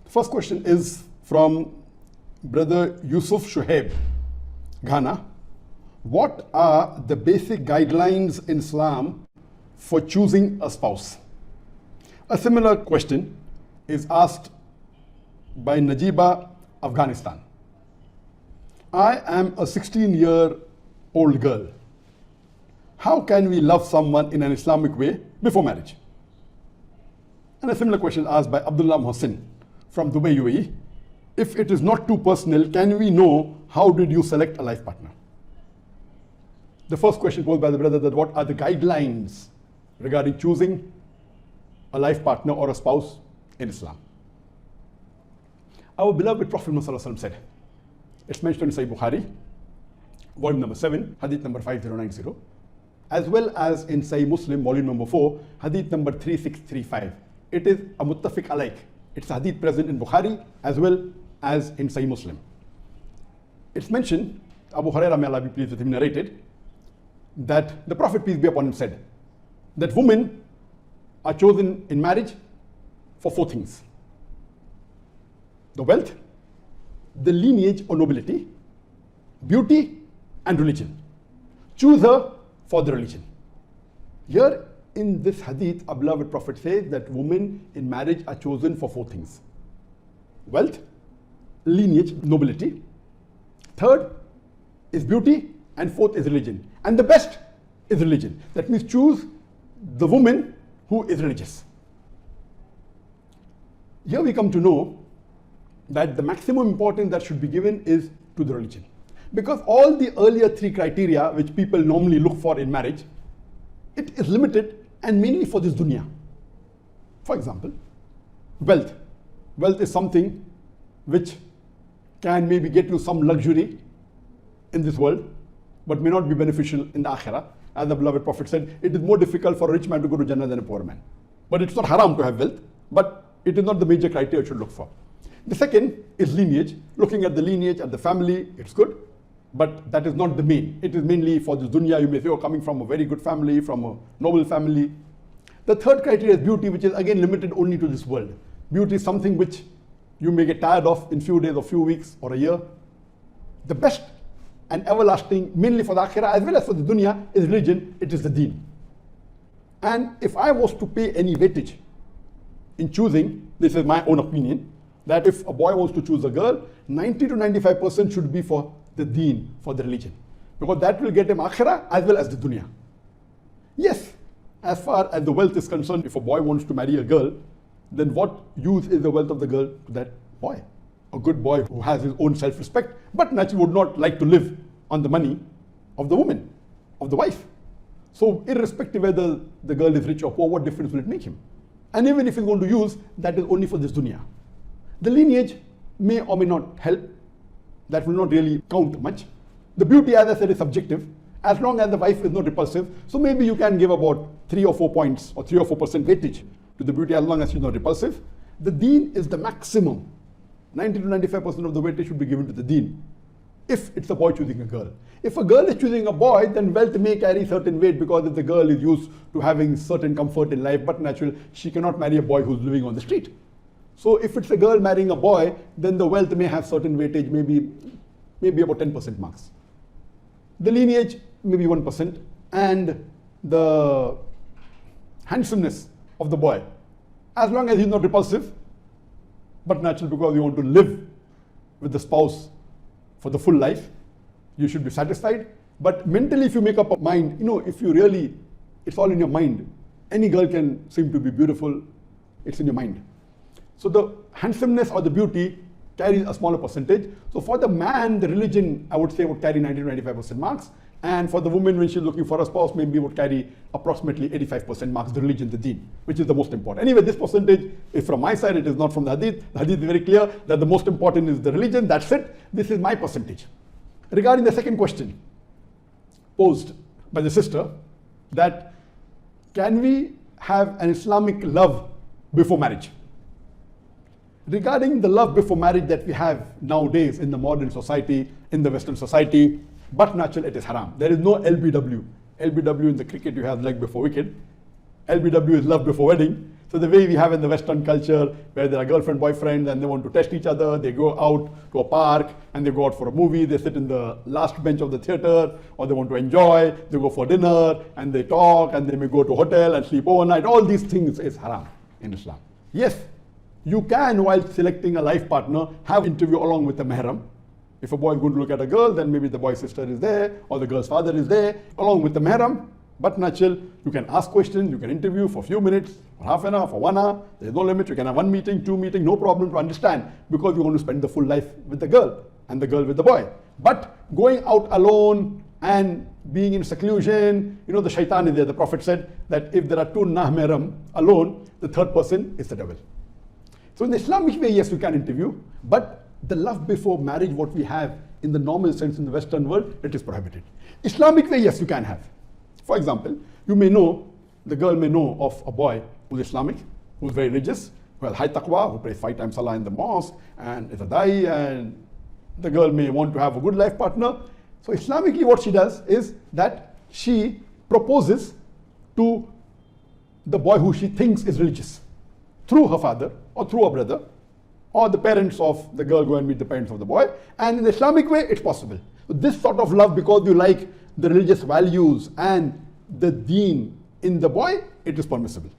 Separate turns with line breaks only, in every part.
First question is from Brother Yusuf Shuhaib, Ghana. What are the basic guidelines in Islam for choosing a spouse? A similar question is asked by Najiba, Afghanistan. I am a 16-year-old girl. How can we love someone in an Islamic way before marriage? And a similar question asked by Abdullah Mohsin from Dubai, UAE. If it is not too personal, can we know how did you select a life partner? The first question posed by the brother, that what are the guidelines regarding choosing a life partner or a spouse in Islam? Our beloved Prophet Muhammad said, it's mentioned in Sahih Bukhari, volume number 7, hadith number 5090, as well as in Sahih Muslim, volume number 4, hadith number 3635. It is a muttafiq alayk. It's a hadith present in Bukhari as well as in Sahih Muslim. It's mentioned, Abu Hurairah, may Allah be pleased with him, narrated that the Prophet, peace be upon him, said that women are chosen in marriage for 4 things: the wealth, the lineage or nobility, beauty, and religion. Choose her for the religion. Here in this hadith, our beloved Prophet says that women in marriage are chosen for 4 things: wealth, lineage, nobility. Third is beauty, and fourth is religion. And the best is religion. That means choose the woman who is religious. Here we come to know that the maximum importance that should be given is to the religion. Because all the earlier 3 criteria which people normally look for in marriage, it is limited and mainly for this dunya. For example, wealth. Wealth is something which can maybe get you some luxury in this world, but may not be beneficial in the akhirah. As the beloved Prophet said, it is more difficult for a rich man to go to Jannah than a poor man. But it's not haram to have wealth, but it is not the major criteria you should look for. The second is lineage. Looking at the lineage and the family, it's good, but that is not the main. It is mainly for the dunya. You may say, oh, coming from a very good family, from a noble family. The third criteria is beauty, which is again limited only to this world. Beauty is something which you may get tired of in few days or few weeks or a year. The best and everlasting, mainly for the akhirah as well as for the dunya, is religion. It is the deen. And if I was to pay any weightage in choosing, this is my own opinion, that if a boy wants to choose a girl, 90 to 95% should be for the deen, for the religion. Because that will get him akhirah as well as the dunya. Yes, as far as the wealth is concerned, if a boy wants to marry a girl, then what use is the wealth of the girl to that boy? A good boy who has his own self-respect, but naturally would not like to live on the money of the woman, of the wife. So irrespective whether the girl is rich or poor, what difference will it make him? And even if he's going to use, that is only for this dunya. The lineage may or may not help. That will not really count much. The beauty, as I said, is subjective. As long as the wife is not repulsive, so maybe you can give about 3 or 4 points or 3 or 4% weightage to the beauty as long as she's not repulsive. The deen is the maximum. 90 to 95% of the weightage should be given to the deen, if it's a boy choosing a girl. If a girl is choosing a boy, then wealth may carry certain weight, because if the girl is used to having certain comfort in life, but naturally she cannot marry a boy who's living on the street. So if it's a girl marrying a boy, then the wealth may have certain weightage, maybe about 10% marks. The lineage, maybe 1%, and the handsomeness of the boy, as long as he's not repulsive, but natural, because you want to live with the spouse for the full life, you should be satisfied. But mentally, if you make up a mind, if you really, it's all in your mind. Any girl can seem to be beautiful, it's in your mind. So the handsomeness or the beauty carries a smaller percentage. So for the man, the religion, I would say, would carry 90 to 95% marks. And for the woman, when she's looking for a spouse, maybe would carry approximately 85% marks, the religion, the deen, which is the most important. Anyway, this percentage is from my side, it is not from the hadith. The hadith is very clear that the most important is the religion, that's it. This is my percentage. Regarding the second question posed by the sister, that can we have an Islamic love before marriage? Regarding the love before marriage that we have nowadays in the modern society, in the Western society, but naturally it is haram. There is no LBW. LBW in the cricket, you have leg before wicket. LBW is love before wedding. So the way we have in the Western culture, where there are girlfriend, boyfriend, and they want to test each other, they go out to a park and they go out for a movie, they sit in the last bench of the theater, or they want to enjoy, they go for dinner, and they talk, and they may go to a hotel and sleep overnight. All these things is haram in Islam. Yes, you can, while selecting a life partner, have interview along with the mahram. If a boy is going to look at a girl, then maybe the boy's sister is there, or the girl's father is there, along with the mahram. But natural, you can ask questions, you can interview for a few minutes, for half an hour, for 1 hour. There's no limit. You can have 1 meeting, 2 meetings, no problem to understand, because you want to spend the full life with the girl and the girl with the boy. But going out alone and being in seclusion, you know, the shaitan is there. The Prophet said that if there are 2 mahram alone, the third person is the devil. So in the Islamic way, yes, you can interview, but the love before marriage, what we have in the normal sense in the Western world, it is prohibited. Islamic way, yes, you can have. For example, you may know, the girl may know of a boy who's Islamic, who's very religious, who has high taqwa, who prays 5 times salah in the mosque, and is a da'i, and the girl may want to have a good life partner. So Islamically what she does is that she proposes to the boy who she thinks is religious, through her father, or through a brother, or the parents of the girl go and meet the parents of the boy, and in the Islamic way it's possible. So this sort of love, because you like the religious values and the deen in the boy, it is permissible.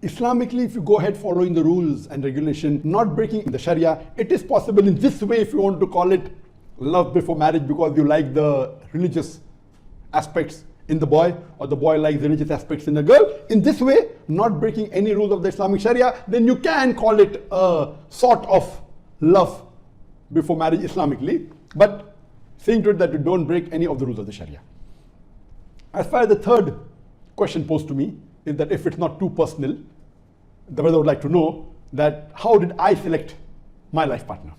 Islamically, if you go ahead following the rules and regulation, not breaking the Sharia, it is possible in this way, if you want to call it love before marriage, because you like the religious aspects in the boy, or the boy likes the religious aspects in the girl. In this way, not breaking any rules of the Islamic Sharia, then you can call it a sort of love before marriage Islamically, but saying to it that you don't break any of the rules of the Sharia. As far as the third question posed to me is that if it's not too personal, the brother would like to know that how did I select my life partner?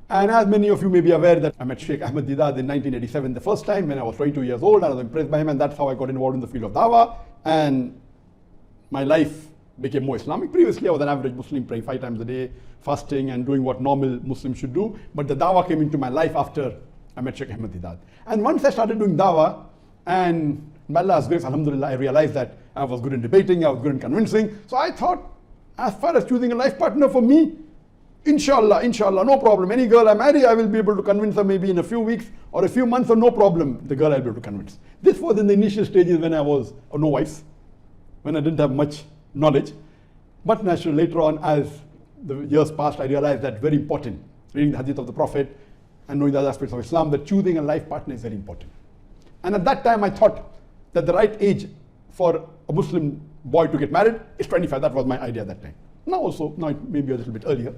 And as many of you may be aware that I met Sheikh Ahmed Deedat in 1987 the first time when I was 22 years old. I was impressed by him, and that's how I got involved in the field of dawah, and my life became more Islamic. Previously I was an average Muslim, praying 5 times a day, fasting and doing what normal Muslims should do, but the dawah came into my life after I met Sheikh Ahmed Deedat. And once I started doing dawah, and by Allah's grace, alhamdulillah, I realized that I was good in debating, I was good in convincing. So I thought, as far as choosing a life partner for me, inshallah, no problem. Any girl I marry, I will be able to convince her maybe in a few weeks or a few months, or no problem, the girl I'll be able to convince. This was in the initial stages when I was a novice, when I didn't have much knowledge. But naturally, later on, as the years passed, I realized that very important, reading the hadith of the Prophet and knowing the other aspects of Islam, that choosing a life partner is very important. And at that time I thought that the right age for a Muslim boy to get married is 25. That was my idea at that time. Now also, now it may be a little bit earlier.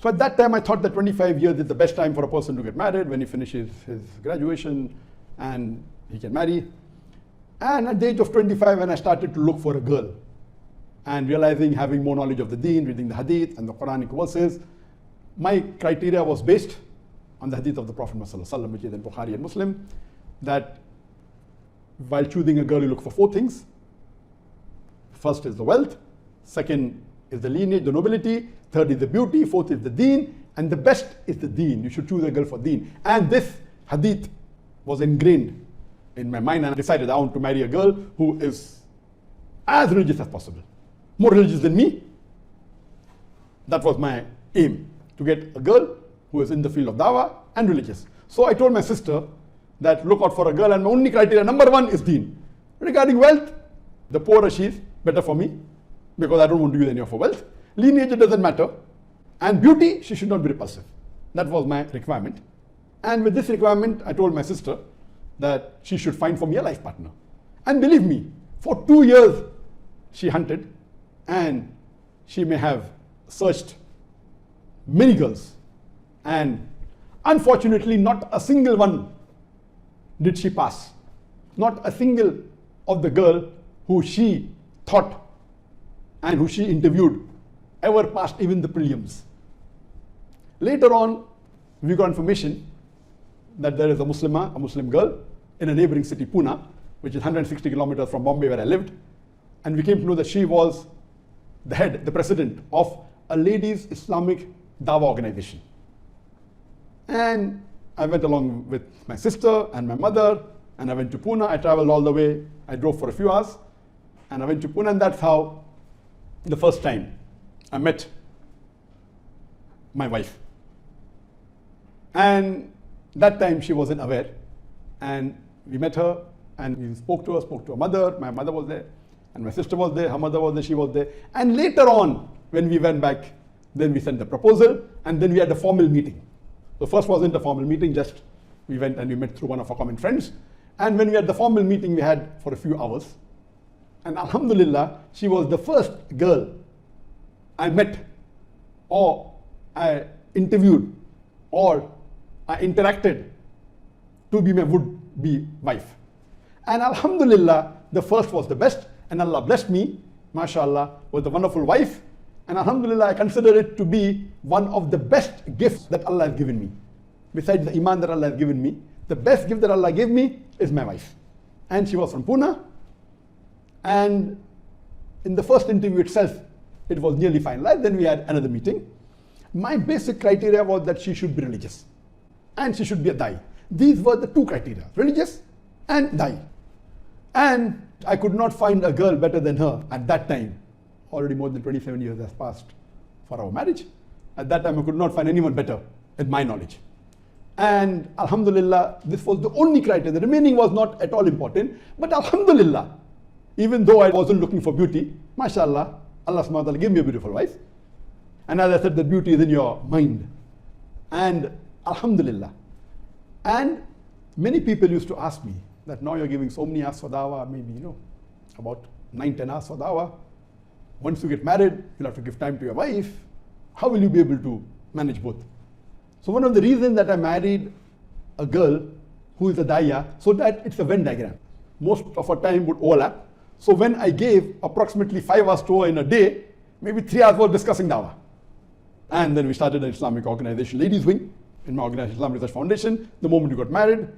So at that time I thought that 25 years is the best time for a person to get married, when he finishes his graduation and he can marry. And at the age of 25, when I started to look for a girl, and realizing, having more knowledge of the deen, reading the hadith and the Quranic verses, my criteria was based on the hadith of the Prophet ﷺ, which is in Bukhari and Muslim, that while choosing a girl, you look for 4 things. First is the wealth, second is the lineage, the nobility, third is the beauty, fourth is the deen, and the best is the deen. You should choose a girl for deen. And this hadith was ingrained in my mind, and I decided I want to marry a girl who is as religious as possible. More religious than me. That was my aim, to get a girl who is in the field of dawah and religious. So I told my sister that look out for a girl, and my only criteria, number 1 is deen. Regarding wealth, the poorer she is, better for me, because I don't want to use any of her wealth. Lineage, it doesn't matter. And beauty, she should not be repulsive. That was my requirement. And with this requirement, I told my sister that she should find for me a life partner. And believe me, for 2 years she hunted, and she may have searched many girls, and unfortunately not a single one did she pass. Not a single of the girl who she thought and who she interviewed ever passed even the prelims. Later on, we got information that there is a Muslim girl in a neighboring city, Pune, which is 160 kilometers from Bombay where I lived, and we came to know that she was the head, the president of a ladies' Islamic dawah organization. And I went along with my sister and my mother, and I went to Pune. I traveled all the way. I drove for a few hours. And I went to Pune, and that's how the first time I met my wife. And that time she wasn't aware. And we met her, and we spoke to her mother. My mother was there, and my sister was there, her mother was there, she was there. And later on, when we went back, then we sent the proposal, and then we had a formal meeting. So first wasn't a formal meeting, just we went and we met through one of our common friends. And when we had the formal meeting, we had for a few hours. And alhamdulillah, she was the first girl I met, or I interviewed, or I interacted to be my would-be wife. And alhamdulillah, the first was the best, and Allah blessed me, mashallah, with a wonderful wife. And alhamdulillah, I consider it to be one of the best gifts that Allah has given me. Besides the iman that Allah has given me, the best gift that Allah gave me is my wife. And she was from Pune. And in the first interview itself, it was nearly finalized. Then we had another meeting. My basic criteria was that she should be religious, and she should be a Dai. These were the two criteria, religious and Dai. And I could not find a girl better than her at that time. Already more than 27 years has passed for our marriage. At that time, I could not find anyone better, in my knowledge. And alhamdulillah, this was the only criteria. The remaining was not at all important. But alhamdulillah, even though I wasn't looking for beauty, mashallah, Allah subhanahu wa ta'ala gave me a beautiful wife. And as I said, the beauty is in your mind. And alhamdulillah. And many people used to ask me that now you're giving so many hours for dawah, maybe, about 9-10 hours for dawah. Once you get married, you'll have to give time to your wife. How will you be able to manage both? So one of the reasons that I married a girl who is a daya, so that it's a Venn diagram. Most of our time would overlap. So when I gave approximately 5 hours to her in a day, maybe 3 hours was discussing dawah. And then we started an Islamic organization, Ladies Wing, in my organization, Islamic Research Foundation. The moment we got married,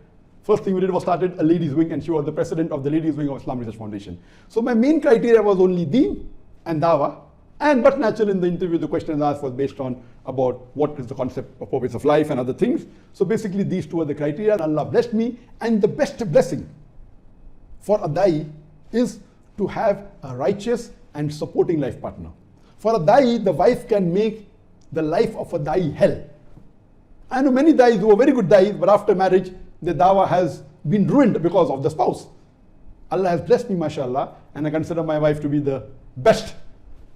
first thing we did was started a Ladies Wing, and she was the president of the Ladies Wing of Islamic Research Foundation. So my main criteria was only deen and dawah. But naturally in the interview, the question asked was based on about what is the concept of purpose of life and other things. So basically these two are the criteria. Allah blessed me, and the best blessing for a Dai is to have a righteous and supporting life partner. For a Dai, the wife can make the life of a Dai hell. I know many Dais who are very good Dais, but after marriage, the dawah has been ruined because of the spouse. Allah has blessed me, mashallah, and I consider my wife to be the best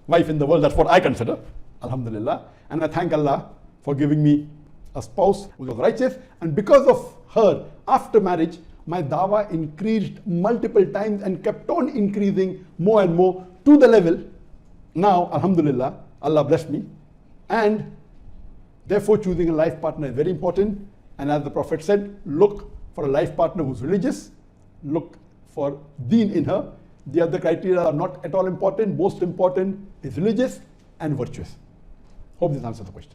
wife in the world. That's what I consider, alhamdulillah. And I thank Allah for giving me a spouse who was righteous. And because of her, after marriage, my dawah increased multiple times and kept on increasing more and more to the level. Now, alhamdulillah, Allah blessed me. And therefore, choosing a life partner is very important. And as the Prophet said, look for a life partner who's religious. Look for deen in her. The other criteria are not at all important. Most important is religious and virtuous. Hope this answers the question.